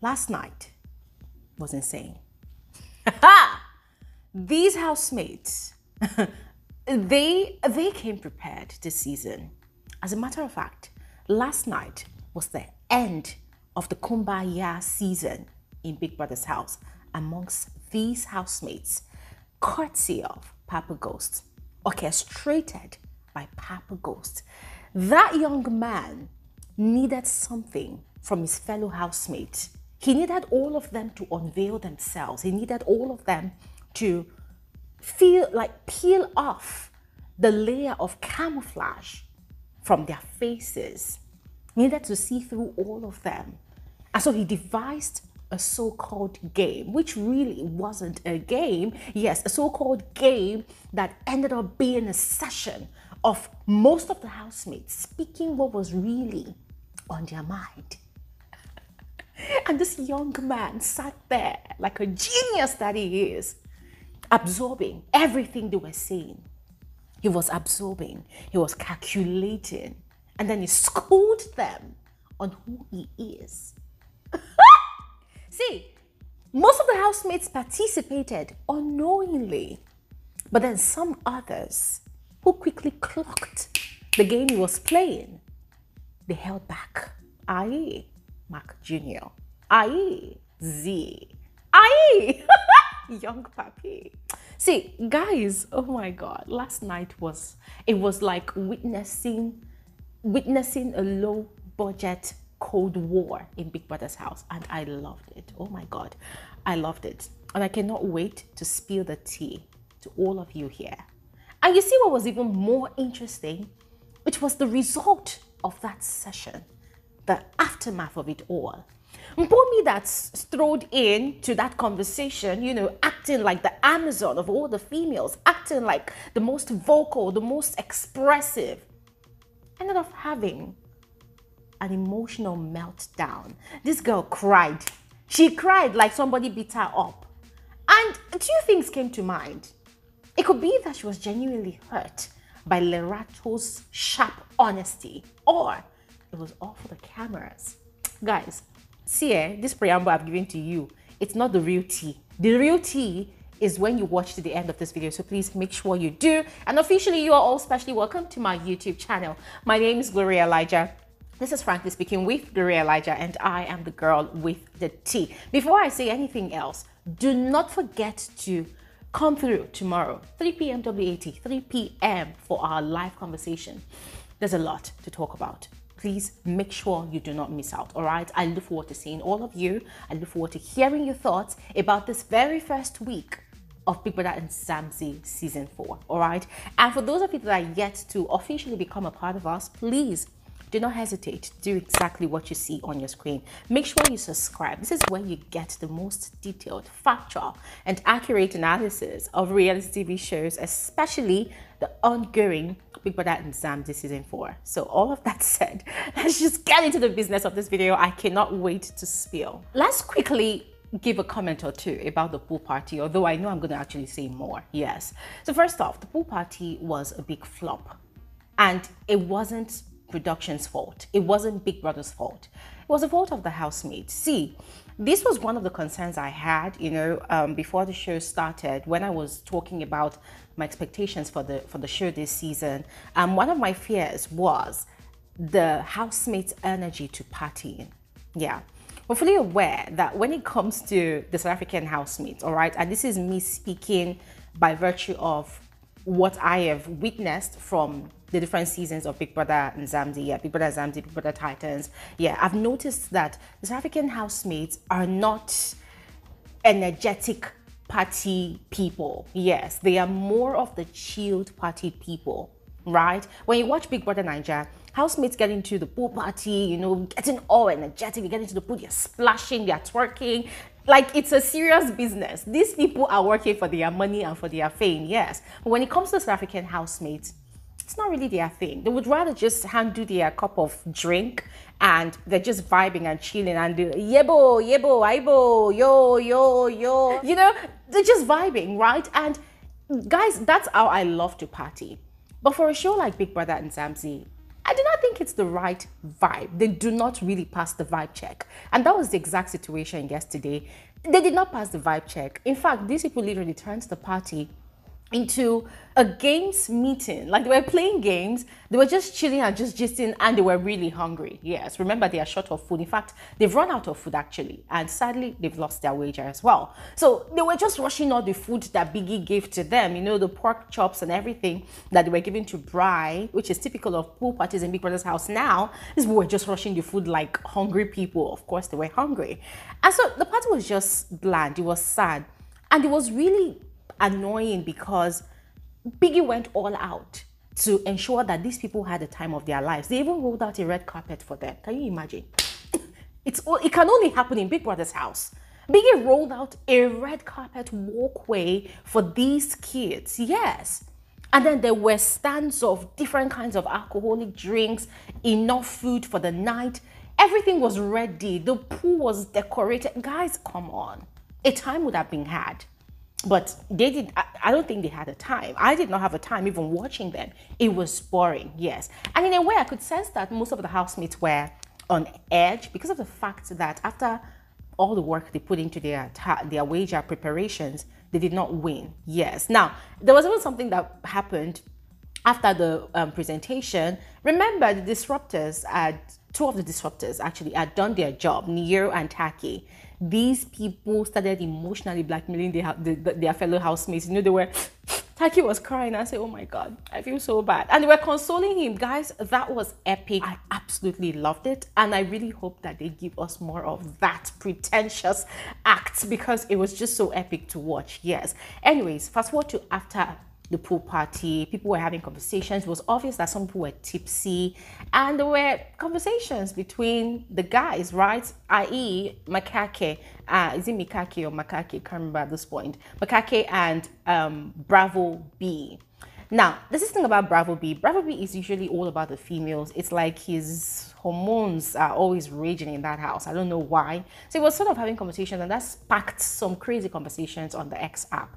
Last night was insane. These housemates, they came prepared this season. As a matter of fact, last night was the end of the Kumbaya season in Big Brother's house amongst these housemates, courtesy of Papaghost, orchestrated by Papaghost. That young man needed something from his fellow housemates. He needed all of them to unveil themselves. He needed all of them to peel off the layer of camouflage from their faces. He needed to see through all of them. And so he devised a so-called game, which really wasn't a game. Yes, a so-called game that ended up being a session of most of the housemates speaking what was really on their mind. And this young man sat there like a genius that he is, absorbing everything they were saying. He was absorbing, he was calculating, and then he schooled them on who he is. See, most of the housemates participated unknowingly, but then some others who quickly clocked the game he was playing, they held back. Aye, Mark Jr. Aye, Z. Aye, young papi. See, guys, oh my God, last night was like witnessing a low budget Cold War in Big Brother's house, and I loved it. Oh my God, I loved it. And I cannot wait to spill the tea to all of you here. And you see what was even more interesting? It was the result of that session, the aftermath of it all. Mpumi that's strode in to that conversation, you know, acting like the Amazon of all the females, acting like the most vocal, the most expressive, ended up having an emotional meltdown. This girl cried. She cried like somebody beat her up. And two things came to mind. It could be that she was genuinely hurt by Lerato's sharp honesty, or it was all for the cameras. Guys, see, this preamble I've given to you, it's not the real tea. The real tea is when you watch to the end of this video, so please make sure you do. And officially, you are all specially welcome to my YouTube channel. My name is Gloria Elijah. This is Frankly Speaking with Gloria Elijah, and I am the girl with the tea. Before I say anything else, do not forget to come through tomorrow, 3 p.m. WAT, 3 p.m. for our live conversation. There's a lot to talk about. Please make sure you do not miss out, all right? I look forward to seeing all of you. I look forward to hearing your thoughts about this very first week of Big Brother Mzansi Season 4, all right? And for those of you that are yet to officially become a part of us, please do not hesitate to do exactly what you see on your screen. Make sure you subscribe. This is where you get the most detailed, factual, and accurate analysis of reality TV shows, especially the ongoing Big Brother Mzansi Season 4. So all of that said, let's just get into the business of this video. I cannot wait to spill. Let's quickly give a comment or two about the pool party, although I know I'm going to actually say more. Yes. So first off, the pool party was a big flop, and it wasn't production's fault. It wasn't Big Brother's fault. It was the fault of the housemates. See, this was one of the concerns I had, you know, before the show started, when I was talking about my expectations for the show this season. One of my fears was the housemates' energy to partying. Yeah, we're fully aware that when it comes to the South African housemates, all right, and this is me speaking by virtue of what I have witnessed from the different seasons of Big Brother Mzansi, yeah, Big Brother Mzansi, Big Brother Titans. Yeah, I've noticed that the South African housemates are not energetic party people. Yes, they are more of the chilled party people, right? When you watch Big Brother Nigeria, housemates get into the pool party, you know, getting all energetic, you get into the pool, you're splashing, you're twerking, like it's a serious business. These people are working for their money and for their fame, yes. But when it comes to South African housemates, it's not really their thing. They would rather just handle their cup of drink and they're just vibing and chilling and do yebo, yebo, aibo, yo, yo, yo. You know, they're just vibing, right? And guys, that's how I love to party. But for a show like Big Brother Mzansi, I do not think it's the right vibe. They do not really pass the vibe check. And that was the exact situation yesterday. They did not pass the vibe check. In fact, these people literally turned the party into a games meeting. Like, they were playing games, they were just chilling and just gisting, and they were really hungry. Yes, remember, they are short of food. In fact, they've run out of food actually, and sadly they've lost their wager as well. So they were just rushing all the food that Biggie gave to them, you know, the pork chops and everything that they were giving to Bri, which is typical of pool parties in Big Brother's house now. These people were just rushing the food like hungry people. Of course they were hungry. And so the party was just bland, it was sad, and it was really annoying because Biggie went all out to ensure that these people had the time of their lives. They even rolled out a red carpet for them. Can you imagine? It can only happen in Big Brother's house. Biggie rolled out a red carpet walkway for these kids. Yes. And then there were stands of different kinds of alcoholic drinks, enough food for the night. Everything was ready. The pool was decorated. Guys, come on. A time would have been had. But they did. I don't think they had a time. I did not have a time even watching them. It was boring, yes. And in a way, I could sense that most of the housemates were on edge because of the fact that after all the work they put into their wager preparations, they did not win. Yes. Now, there was even something that happened after the presentation. Remember, the disruptors two of the disruptors actually had done their job, Nero and Taki. These people started emotionally blackmailing their fellow housemates. You know, Taki was crying. I said, oh my God, I feel so bad. And they were consoling him. Guys, that was epic. I absolutely loved it. And I really hope that they give us more of that pretentious act because it was just so epic to watch. Yes. Anyways, fast forward to after the pool party, people were having conversations. It was obvious that some people were tipsy, and there were conversations between the guys, right? I.e. Makake, is it Mikake or Makake? Can't remember at this point. Makake and Bravo B. Now, this is the thing about Bravo B. Bravo B is usually all about the females. It's like his hormones are always raging in that house. I don't know why. So he was sort of having conversations, and that sparked some crazy conversations on the X app.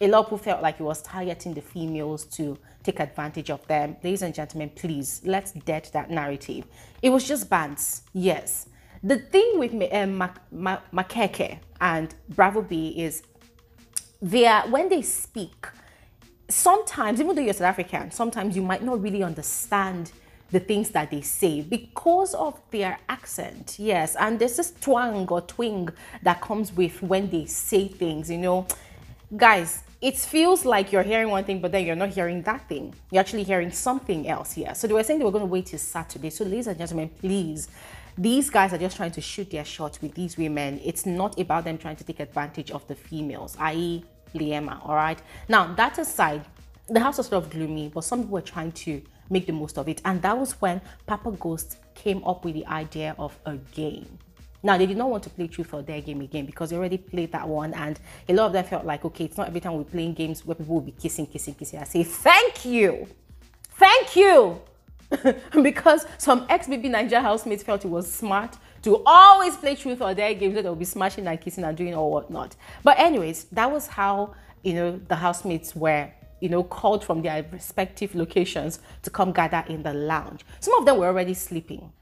A lot of people felt like he was targeting the females to take advantage of them. Ladies and gentlemen, please, let's dead that narrative. It was just bands, yes. The thing with Makeke and Bravo B is when they speak, sometimes, even though you're South African, sometimes you might not really understand the things that they say because of their accent, yes. And there's this twang or twing that comes with when they say things, you know. Guys, it feels like you're hearing one thing, but then you're not hearing that thing. You're actually hearing something else here. So they were saying they were going to wait till Saturday. So ladies and gentlemen, please, these guys are just trying to shoot their shot with these women. It's not about them trying to take advantage of the females, i.e. Liema, all right? Now, that aside, the house was sort of gloomy, but some people were trying to make the most of it. And that was when Papaghost came up with the idea of a game. Now, they did not want to play Truth or Dare game again because they already played that one, and a lot of them felt like, okay, it's not every time we're playing games where people will be kissing. I say, thank you. Because some ex-BB Nigeria housemates felt it was smart to always play Truth or Dare games that they'll be smashing and kissing and doing all whatnot. But anyways, that was how, you know, the housemates were, you know, called from their respective locations to come gather in the lounge. Some of them were already sleeping.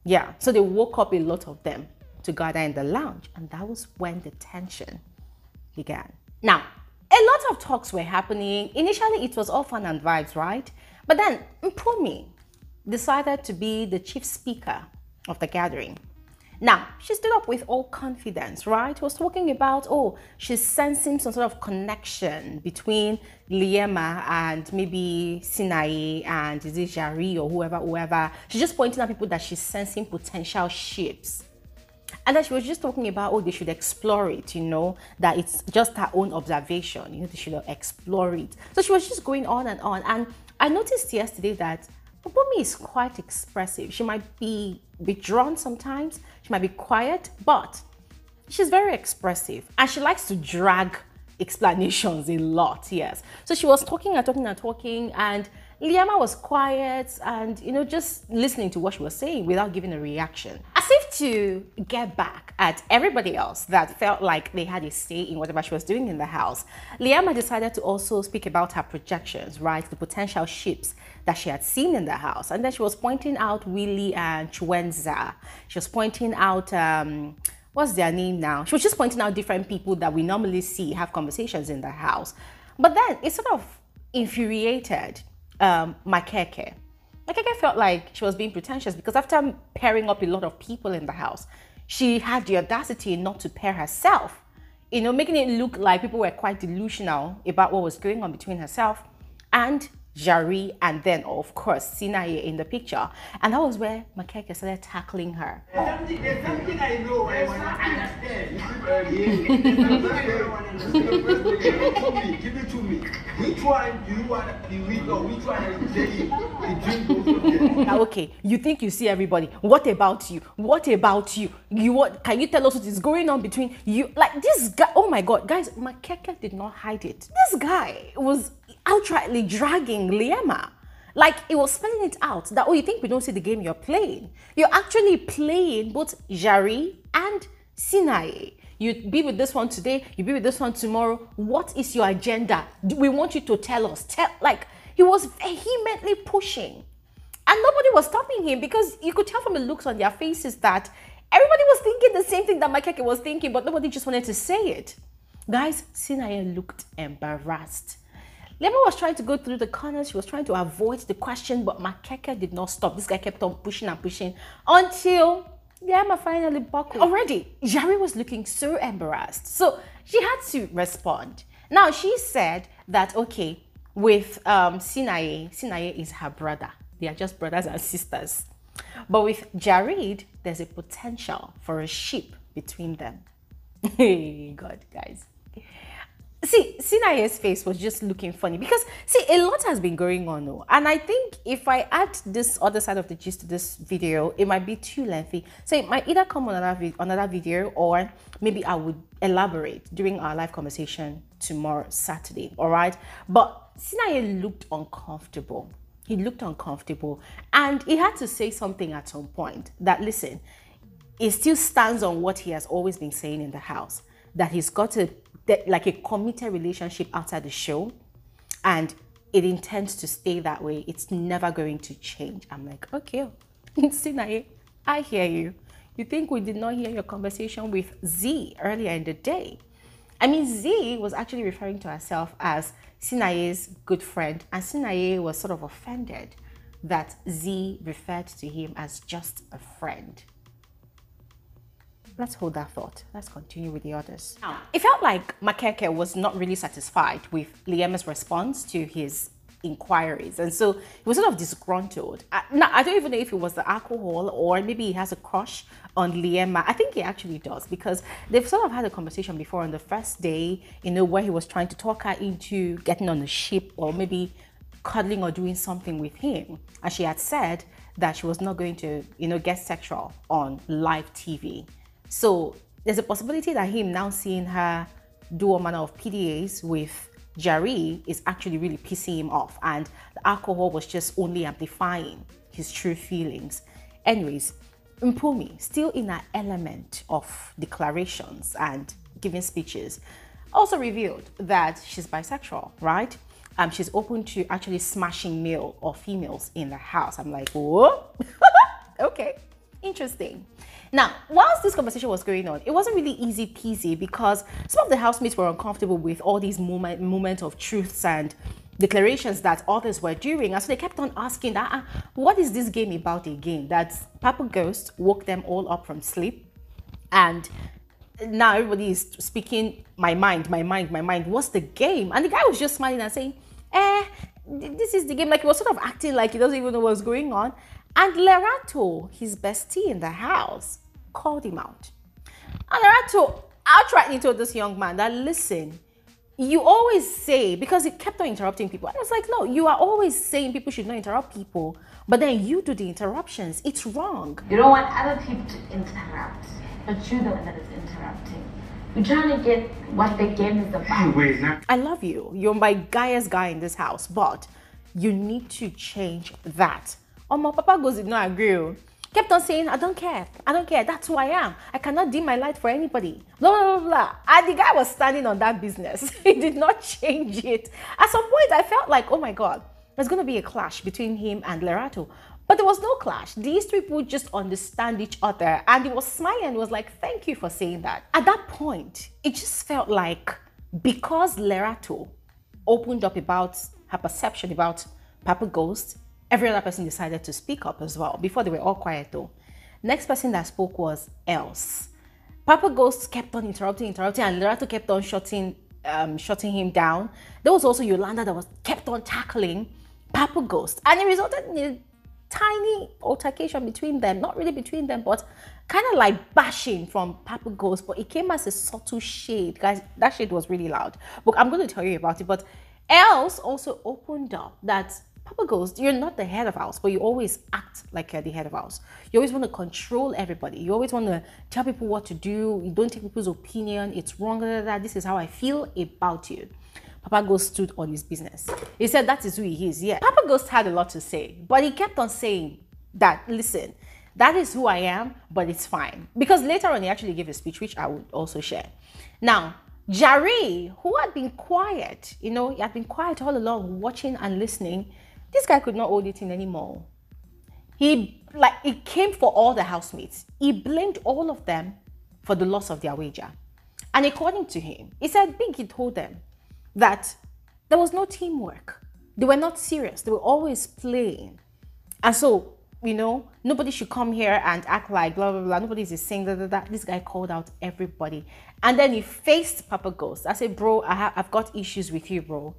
Yeah, so they woke up, a lot of them, to gather in the lounge, and that was when the tension began. Now, a lot of talks were happening. Initially, it was all fun and vibes, right? But then Mpumi decided to be the chief speaker of the gathering. Now, she stood up with all confidence, right? She was talking about, oh, she's sensing some sort of connection between Liema and maybe Sinai and Jari or whoever. She's just pointing at people that she's sensing potential ships. And then she was just talking about, oh, they should explore it, you know, that it's just her own observation, you know, they should explore it. So she was just going on. And I noticed yesterday that Mpumi is quite expressive. She might be withdrawn sometimes, she might be quiet, but she's very expressive. And she likes to drag explanations a lot, yes. So she was talking, and Liema was quiet and, you know, just listening to what she was saying without giving a reaction. As if to get back at everybody else that felt like they had a say in whatever she was doing in the house, Liama decided to also speak about her projections, right? The potential ships that she had seen in the house. And then she was pointing out Willie and Chuenza. She was pointing out, what's their name now? She was just pointing out different people that we normally see have conversations in the house. But then it sort of infuriated Makeke. Makeke felt like she was being pretentious because after pairing up a lot of people in the house, she had the audacity not to pair herself, you know, making it look like people were quite delusional about what was going on between herself and Jari, and then of course Sinaye in the picture. And that was where Makeke started tackling her. There's something I know I want to understand. Give it to me. Which one do you want to be with, or which one are you saying between both of them? Okay, you think you see everybody. What about you? What about you? Can you tell us what is going on between you? Like this guy, oh my God, guys, Makeke did not hide it. This guy was outrightly dragging Liama. Like, it was spelling it out that, oh, you think we don't see the game you're playing? You're actually playing both Jari and Sinaye. You be with this one today, you be with this one tomorrow. What is your agenda? We want you to tell us. Like, he was vehemently pushing. And nobody was stopping him because you could tell from the looks on their faces that everybody was thinking the same thing that Makeke was thinking, but nobody just wanted to say it. Guys, Sinaye looked embarrassed. Liama was trying to go through the corners. She was trying to avoid the question, but Makeke did not stop. This guy kept on pushing and pushing until Liama finally buckled. Already, Jari was looking so embarrassed. So she had to respond. Now, she said that, okay, with Sinaye is her brother. They are just brothers and sisters. But with Jared, there's a potential for a ship between them. Hey, God, guys. See, Sinaye's face was just looking funny because, see, a lot has been going on. And I think if I add this other side of the gist to this video, it might be too lengthy. So it might either come on another video, or maybe I would elaborate during our live conversation tomorrow, Saturday, all right? But Sinaye looked uncomfortable. He looked uncomfortable. And he had to say something at some point that, listen, he still stands on what he has always been saying in the house, that he's got like a committed relationship outside the show, and it intends to stay that way. It's never going to change. I'm like, okay, Sinaye, I hear you. You think we did not hear your conversation with Z earlier in the day? I mean, Z was actually referring to herself as Sinaye's good friend, and Sinaye was sort of offended that Z referred to him as just a friend. Let's hold that thought. Let's continue with the others. Now, it felt like Makeke was not really satisfied with Liama's response to his inquiries. And so he was sort of disgruntled. Now, I don't even know if it was the alcohol or maybe he has a crush on Liama. I think he actually does, because they've sort of had a conversation before on the first day, you know, where he was trying to talk her into getting on the ship or maybe cuddling or doing something with him. And she had said that she was not going to, you know, get sexual on live TV. So there's a possibility that him now seeing her do a manner of PDAs with Jari is actually really pissing him off, and the alcohol was just only amplifying his true feelings. Anyways, Mpumi, still in her element of declarations and giving speeches, also revealed that she's bisexual, right? She's open to actually smashing male or females in the house. I'm like, whoa, okay, interesting. Now, whilst this conversation was going on, it wasn't really easy peasy because some of the housemates were uncomfortable with all these moments of truths and declarations that others were doing. And so they kept on asking that, what is this game about again? That Papaghost woke them all up from sleep. And now everybody is speaking, my mind, what's the game? And the guy was just smiling and saying, this is the game. Like, he was sort of acting like he doesn't even know what's going on. And Lerato, his bestie in the house, called him out. And Lerato outrightly told this young man that, listen, you always say, because he kept on interrupting people. And I was like, no, you are always saying people should not interrupt people, but then you do the interruptions. It's wrong. You don't want other people to interrupt, but you're the one that is interrupting. We're trying to get what the game is about. I love you. You're my guyest guy in this house, but you need to change that. My Papaghost did not agree. kept on saying, I don't care, that's who I am, I cannot dim my light for anybody, blah, blah, blah, blah. And the guy was standing on that business. He did not change it. At some point, I felt like, oh my God, there's going to be a clash between him and Lerato. But there was no clash. These three people just understand each other. And he was smiling and was like, thank you for saying that. At that point, it just felt like because Lerato opened up about her perception about Papaghost, every other person decided to speak up as well. Before, they were all quiet though. Next person that spoke was Els. Papaghost kept on interrupting, and Lerato kept on shutting him down. There was also Yolanda that kept on tackling Papaghost, and it resulted in a tiny altercation between them. Not really between them, but kind of like bashing from Papaghost, but it came as a subtle shade. Guys, that shade was really loud. But I'm going to tell you about it. But Els also opened up that Papaghost, you're not the head of house, but you always act like you're the head of house. You always want to control everybody. You always want to tell people what to do. You don't take people's opinion. It's wrong. This is how I feel about you. Papaghost stood on his business. He said that is who he is. Yeah, Papaghost had a lot to say, but he kept on saying that, listen, that is who I am, but it's fine. Because later on, he actually gave a speech, which I would also share. Now, Jari, who had been quiet, he had been quiet all along, watching and listening. This guy could not hold it in anymore. He came for all the housemates. He blamed all of them for the loss of their wager. And according to him, he said Biggie told them that there was no teamwork. They were not serious. They were always playing. And so, nobody should come here and act like blah, blah, blah. Nobody's saying that. This guy called out everybody. And then he faced Papaghost. I said, bro, I've got issues with you, bro.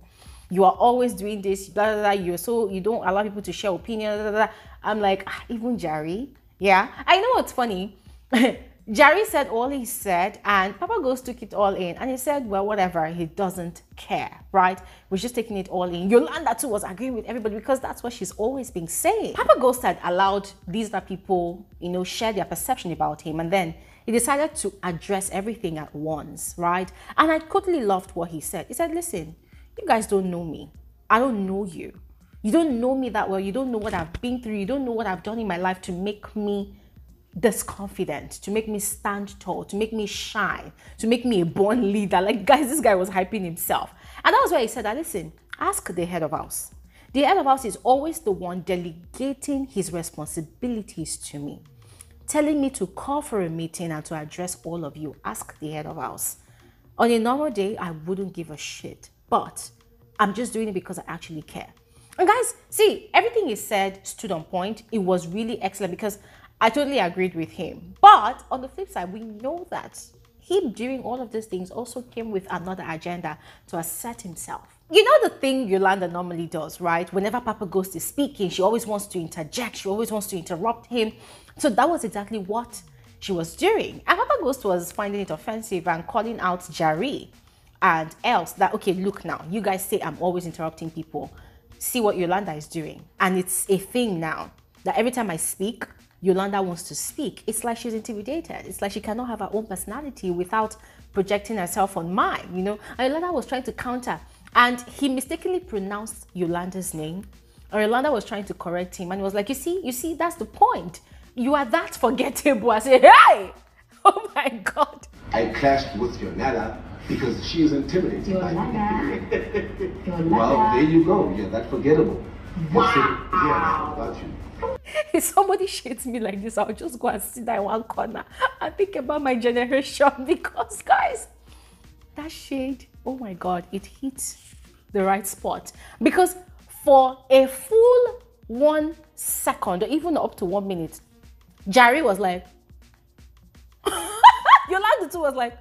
You are always doing this, blah, blah, blah. You don't allow people to share opinion, blah, blah, blah. I'm like, even Jari? Yeah. I know what's funny. Jari said all he said, and Papaghost took it all in. And he said, well, whatever, he doesn't care, right? We're just taking it all in. Yolanda too was agreeing with everybody because that's what she's always been saying. Papaghost had allowed these other people, share their perception about him. And then he decided to address everything at once, right? And I totally loved what he said. He said, listen, you guys don't know me. I don't know you. You don't know me that well. You don't know what I've been through. You don't know what I've done in my life to make me this confident, to make me stand tall, to make me shine, to make me a born leader. Like, guys, this guy was hyping himself. And that was why he said that, listen, ask the head of house. The head of house is always the one delegating his responsibilities to me, telling me to call for a meeting and to address all of you. Ask the head of house. On a normal day, I wouldn't give a shit, but I'm just doing it because I actually care. And guys, see, everything he said stood on point. It was really excellent because I totally agreed with him. But on the flip side, we know that him doing all of these things also came with another agenda to assert himself. You know the thing Yolanda normally does, right? Whenever Papaghost is speaking, she always wants to interject. She always wants to interrupt him. So that was exactly what she was doing. And Papaghost was finding it offensive and calling out Jari and Els that, okay, look now, you guys say I'm always interrupting people. See what Yolanda is doing. And it's a thing now that every time I speak, Yolanda wants to speak. It's like she's intimidated. It's like she cannot have her own personality without projecting herself on mine, And Yolanda was trying to counter. And he mistakenly pronounced Yolanda's name. And Yolanda was trying to correct him. And he was like, you see, that's the point. You are that forgettable. I said, hey! Oh my God. I clashed with Yolanda because she is intimidated. Yolanda. Well, there you go. You're that forgettable. Wow. Yeah, about you. If somebody shades me like this, I'll just go and sit down in one corner and think about my generation because, guys, that shade, oh my God, it hits the right spot. Because for a full 1 second, or even up to 1 minute, Jari was like, Yolanda too was like,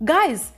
guys,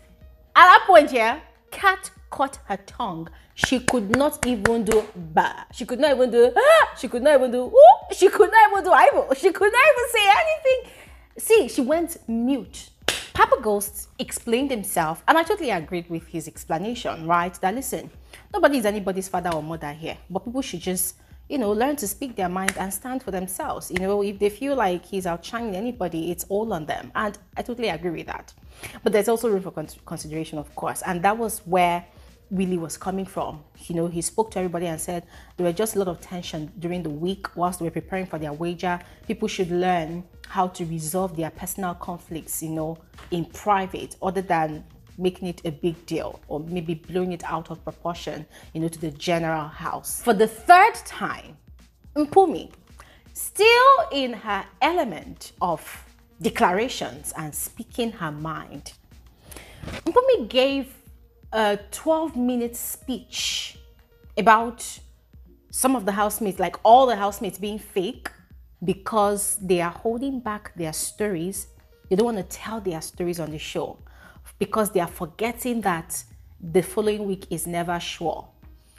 at that point here, Cat caught her tongue. She could not even do ba. She could not even do she could not even do ooh. She could not even do eyeball. She could not even say anything. See, she went mute. Papaghost explained himself, and I totally agreed with his explanation, right? That listen, nobody is anybody's father or mother here, but people should just, learn to speak their mind and stand for themselves. If they feel like he's outshining anybody, it's all on them. And I totally agree with that. But there's also room for consideration, of course. And that was where really was coming from. You know, he spoke to everybody and said there were just a lot of tension during the week whilst they were preparing for their wager. People should learn how to resolve their personal conflicts, you know, in private, other than making it a big deal or maybe blowing it out of proportion, you know, to the general house. For the third time, Mpumi, still in her element of declarations and speaking her mind, Mpumi gave a 12-minute speech about some of the housemates, like all the housemates being fake because they are holding back their stories. They don't want to tell their stories on the show because they are forgetting that the following week is never sure.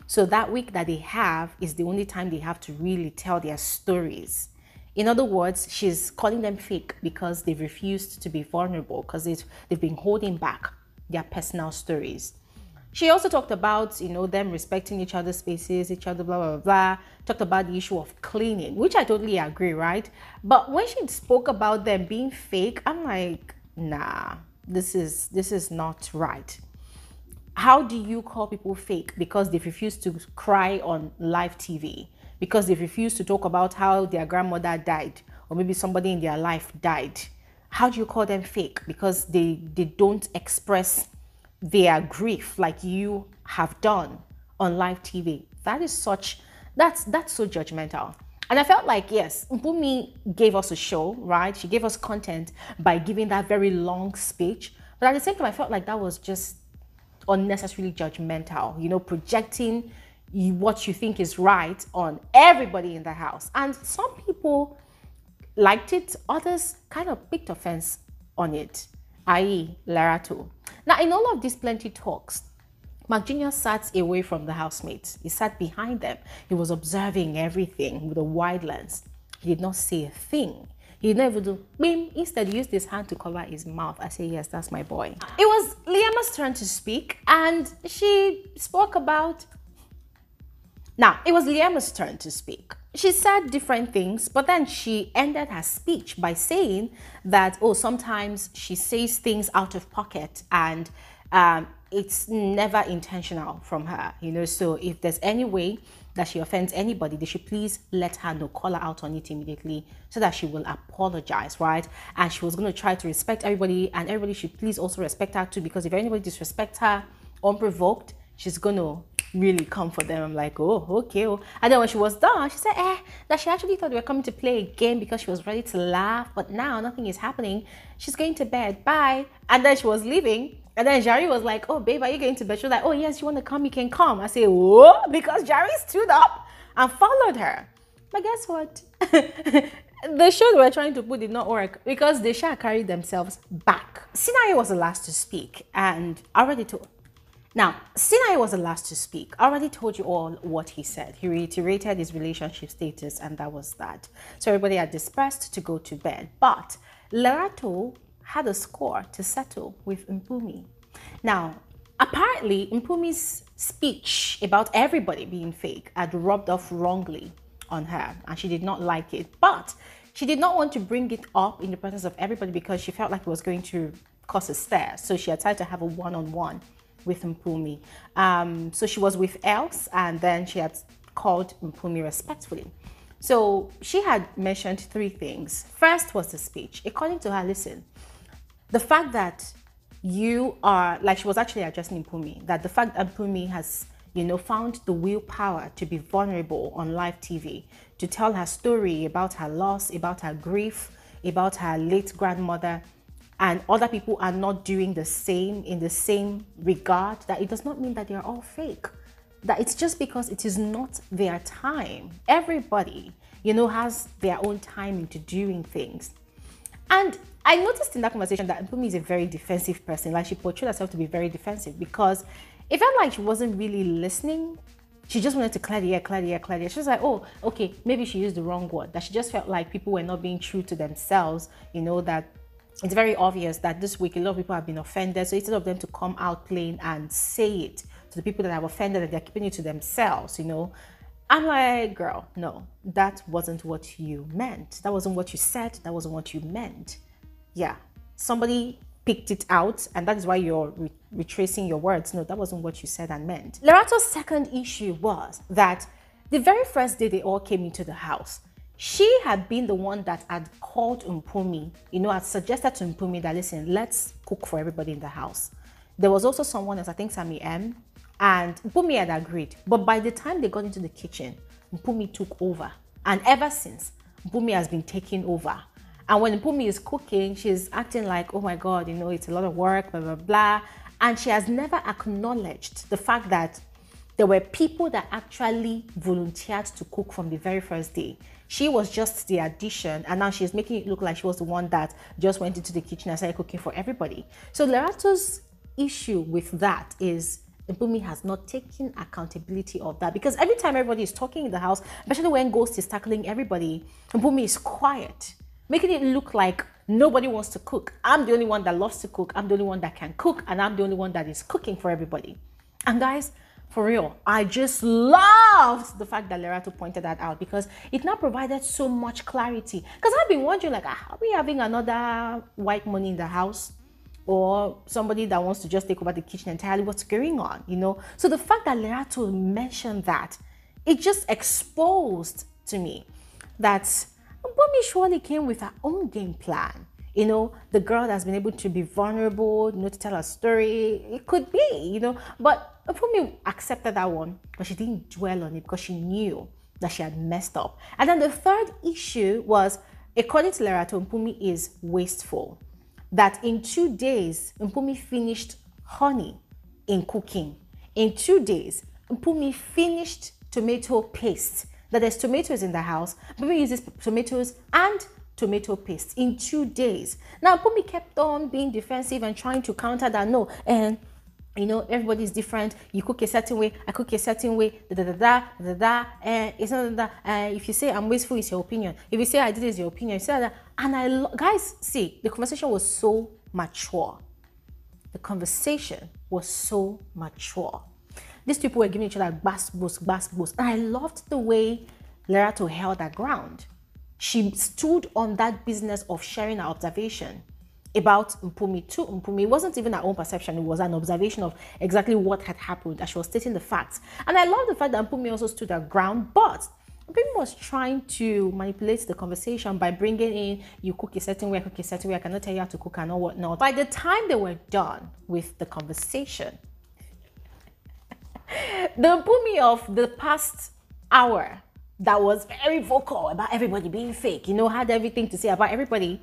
So that week that they have is the only time they have to really tell their stories. In other words, she's calling them fake because they've refused to be vulnerable, because they've been holding back their personal stories. She also talked about, you know, them respecting each other's spaces, each other, blah, blah, blah. Talked about the issue of cleaning, which I totally agree, right? But when she spoke about them being fake, I'm like, nah, this is not right. How do you call people fake because they've refused to cry on live TV? Because they've refused to talk about how their grandmother died or maybe somebody in their life died? How do you call them fake? Because they don't express their grief like you have done on live TV. That's so judgmental. And I felt like, yes, Mpumi gave us a show, right? She gave us content by giving that very long speech. But at the same time, I felt like that was just unnecessarily judgmental, you know, projecting what you think is right on everybody in the house. And some people liked it, others kind of picked offense on it, i.e. Lerato. Now, in all of these plenty talks, Mark Jr. sat away from the housemates. He sat behind them. He was observing everything with a wide lens. He did not say a thing. He did not even do bim. Instead, he used his hand to cover his mouth. I say, yes, that's my boy. It was Liama's turn to speak, and she spoke about... Now, it was Liama's turn to speak. She said different things, but then she ended her speech by saying that, oh, sometimes she says things out of pocket and it's never intentional from her, you know. So if there's any way that she offends anybody, they should please let her know, call her out on it immediately so that she will apologize, right? And she was going to try to respect everybody, and everybody should please also respect her too, because if anybody disrespects her unprovoked, she's going to really come for them. I'm like, oh, okay. Oh. And then when she was done, she said, that she actually thought we were coming to play a game because she was ready to laugh, but now nothing is happening. She's going to bed. Bye. And then she was leaving. And then Jari was like, oh, babe, are you going to bed? She was like, oh, yes, you want to come? You can come. I say, what? Because Jari stood up and followed her. But guess what? The show they were trying to put did not work because they shall carry themselves back. Sinai was the last to speak, and I already told... Now, Sinai was the last to speak. I already told you all what he said. He reiterated his relationship status, and that was that. So everybody had dispersed to go to bed. But Lerato had a score to settle with Mpumi. Now, apparently, Mpumi's speech about everybody being fake had rubbed off wrongly on her, and she did not like it. But she did not want to bring it up in the presence of everybody because she felt like it was going to cause a stir. So she had tried to have a one-on-one with Mpumi. So she was with Els, and then she had called Mpumi respectfully. So she had mentioned three things. First was the speech. According to her, listen, the fact that you are, like, she was actually addressing Mpumi, that the fact that Mpumi has, you know, found the willpower to be vulnerable on live TV, to tell her story about her loss, about her grief, about her late grandmother, and other people are not doing the same in the same regard, that it does not mean that they're all fake. That it's just because it is not their time. Everybody, you know, has their own time into doing things. And I noticed in that conversation that Mpumi is a very defensive person. Like, she portrayed herself to be very defensive because it felt like she wasn't really listening. She just wanted to clear the air, clear the air, clear the air. She was like, oh, okay, maybe she used the wrong word. That she just felt like people were not being true to themselves, you know, that it's very obvious that this week a lot of people have been offended. So instead of them to come out plain and say it to the people that have offended, and they're keeping it to themselves, you know. I'm like, girl, no, that wasn't what you meant. That wasn't what you said. That wasn't what you meant. Yeah, somebody picked it out, and that is why you're retracing your words. No, that wasn't what you said and meant. Lerato's second issue was that the very first day they all came into the house, she had been the one that had called Mpumi, had suggested to Mpumi that, listen, let's cook for everybody in the house. There was also someone else, I think Sammy M, and Mpumi had agreed. But by the time they got into the kitchen, Mpumi took over. And ever since, Mpumi has been taking over. And when Mpumi is cooking, she's acting like, oh my God, it's a lot of work, blah, blah, blah. And she has never acknowledged the fact that there were people that actually volunteered to cook from the very first day. She was just the addition, and now she's making it look like she was the one that just went into the kitchen and started cooking for everybody. So Lerato's issue with that is Mpumi has not taken accountability of that, because every time everybody is talking in the house, especially when Ghost is tackling everybody, Mpumi is quiet, making it look like nobody wants to cook. I'm the only one that loves to cook. I'm the only one that can cook, and I'm the only one that is cooking for everybody. And guys, for real, I just loved the fact that Lerato pointed that out, because it now provided so much clarity. Because I've been wondering, like, are we having another white money in the house? Or somebody that wants to just take over the kitchen entirely? What's going on, So the fact that Lerato mentioned that, it just exposed to me that Mpumi surely came with her own game plan. The girl that's been able to be vulnerable, to tell her story. It could be, But Mpumi accepted that one, but she didn't dwell on it because she knew that she had messed up. And then the third issue was, according to Lerato, Mpumi is wasteful. That in 2 days, Mpumi finished honey in cooking. In 2 days, Mpumi finished tomato paste. That there's tomatoes in the house. Mpumi uses tomatoes and tomato paste in 2 days. Now, Mpumi kept on being defensive and trying to counter that. No, and everybody is different. You cook a certain way, I cook a certain way, and it's not that. If you say I'm wasteful, it's your opinion. If you say I did it, it's your opinion. You say that. And guys, see, the conversation was so mature. The conversation was so mature. These people were giving each other bass boost. And I loved the way Lerato held her ground. She stood on that business of sharing her observation about Mpumi to Mpumi. It wasn't even her own perception. It was an observation of exactly what had happened, as she was stating the facts. And I love the fact that Mpumi also stood her ground, but Mpumi was trying to manipulate the conversation by bringing in, you cook a certain way, I cook a certain way, I cannot tell you how to cook and all whatnot. By the time they were done with the conversation, the Mpumi of the past hour that was very vocal about everybody being fake, had everything to say about everybody,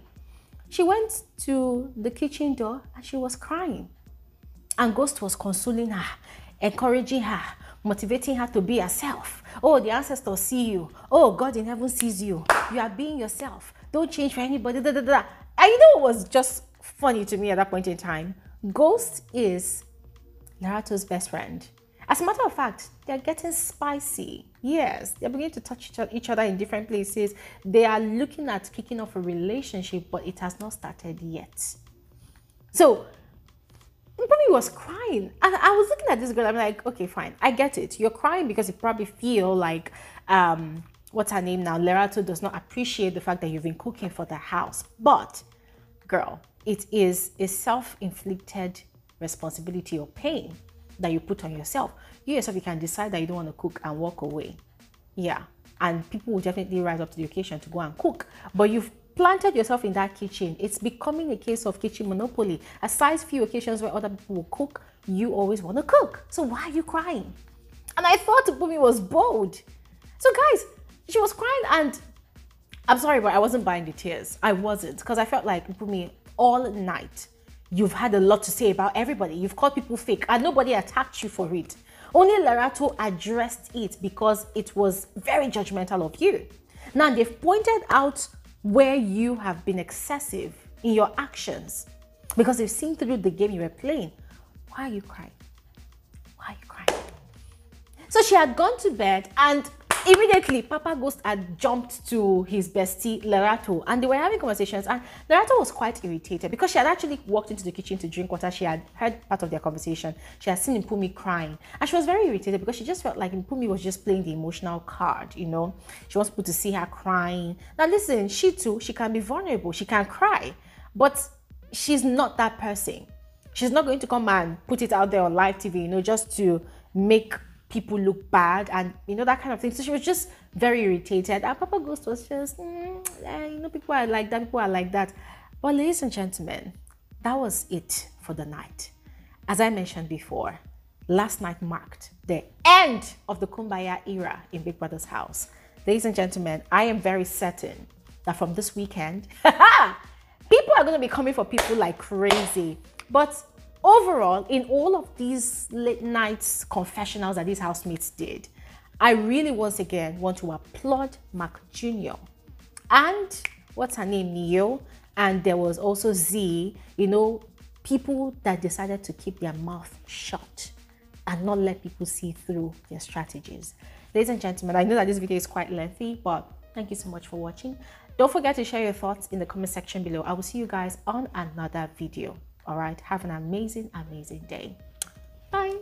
she went to the kitchen door and she was crying. And Ghost was consoling her, encouraging her, motivating her to be herself. Oh, the ancestors see you. Oh, God in heaven sees you. You are being yourself. Don't change for anybody. And what was just funny to me at that point in time? Ghost is Lerato's best friend. As a matter of fact, they're getting spicy. Yes, they're beginning to touch each other in different places. They are looking at kicking off a relationship, but it has not started yet. So, Mpumi was crying. And I was looking at this girl, I'm like, okay, fine. I get it. You're crying because you probably feel like, what's her name now? Lerato does not appreciate the fact that you've been cooking for the house. But, girl, it is a self-inflicted responsibility or pain that you put on yourself. You yourself, you can decide that you don't want to cook and walk away. Yeah. And people will definitely rise up to the occasion to go and cook. But you've planted yourself in that kitchen. It's becoming a case of kitchen monopoly. Aside few occasions where other people will cook, you always want to cook. So why are you crying? And I thought Mpumi was bold. So guys, she was crying, and I'm sorry, but I wasn't buying the tears. I wasn't, because I felt like Mpumi all night, you've had a lot to say about everybody. You've called people fake and nobody attacked you for it. Only Lerato addressed it because it was very judgmental of you. Now they've pointed out where you have been excessive in your actions because they've seen through the game you were playing. Why are you crying? Why are you crying? So she had gone to bed, and immediately Papaghost had jumped to his bestie Lerato, and they were having conversations, and Lerato was quite irritated because she had actually walked into the kitchen to drink water. She had heard part of their conversation. She had seen Mpumi crying, and she was very irritated because she just felt like Mpumi was just playing the emotional card, She wants people to see her crying. Now listen, she too, she can be vulnerable, she can cry, but she's not that person. She's not going to come and put it out there on live TV, you know, just to make people look bad and, you know, that kind of thing. So she was just very irritated. And Papaghost was just, you know, people are like that, people are like that. But ladies and gentlemen, that was it for the night. As I mentioned before, last night marked the end of the Kumbaya era in Big Brother's house. Ladies and gentlemen, I am very certain that from this weekend, people are going to be coming for people like crazy. But overall, in all of these late nights confessionals that these housemates did, I really once again want to applaud Mark Jr. and what's her name, Neo, and there was also Z, you know, people that decided to keep their mouth shut and not let people see through their strategies. Ladies and gentlemen, I know that this video is quite lengthy, but thank you so much for watching. Don't forget to share your thoughts in the comment section below. I will see you guys on another video. All right, have an amazing day. Bye.